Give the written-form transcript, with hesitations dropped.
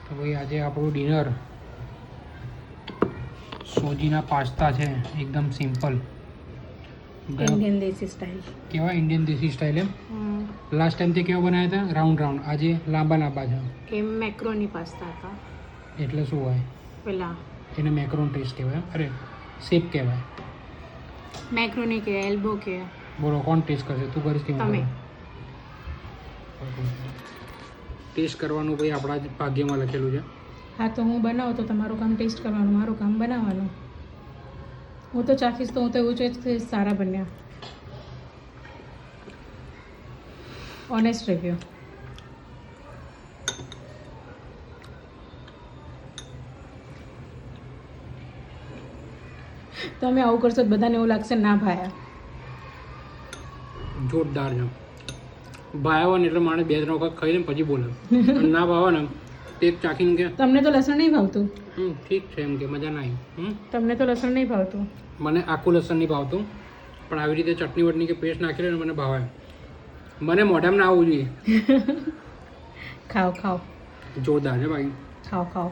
તો ભાઈ આજે આપણું ડિનર સોજીના પાસ્તા છે, એકદમ સિમ્પલ ઇન્ડિયન દેશી સ્ટાઇલ. કેવા ઇન્ડિયન દેશી સ્ટાઇલ એમ. લાસ્ટ ટાઈમ તે કેવા બનાવ્યા હતા? Round round. આજે લાંબા લાંબા છે. એ મેક્રોની પાસ્તા હતા. એટલે શું હોય? પેલા એને મેક્રોન ટેસ્ટ કહેવાય. અરે શેપ કહેવાય. મેક્રોની કે એલ્બો કે. બોલો કોણ ટેસ્ટ કરશે? તું કરીશ કે તમે? ટેસ્ટ કરવાનું ભાઈ આપણા જ ભાગ્યમાં લખેલું છે. હા તો હું બનાવું તો તમારું કામ ટેસ્ટ કરવાનું, મારું કામ બનાવવાનું. હું તો ચાખીશ તો હું તો એવું જ કહીશ સારા બન્યા. Honest review. તમે આવું કરશો તો બધાને એવું લાગશે ના ભાયા. જોરદાર છે. ભાવે ને એટલે માણસ 2-3 વખત ખાઈ લે પછી બોલે. અને ના ભાવે ને તે ચાખીને કે તમને તો લસણ નહીં ભાવતું. ઠીક છે એમ કે મજા ના આવી. તમને તો લસણ નહીં ભાવતું. મને આખું લસણ નહીં ભાવતું, પણ આવી રીતે ચટણી વટણી કે પેસ્ટ નાખી લે ને મને ભાવે. મને મોઢામાં ના આવવું જોઈએ. ખાઓ ખાઓ જોરદાર છે ભાઈ. ખાઓ ખાઓ.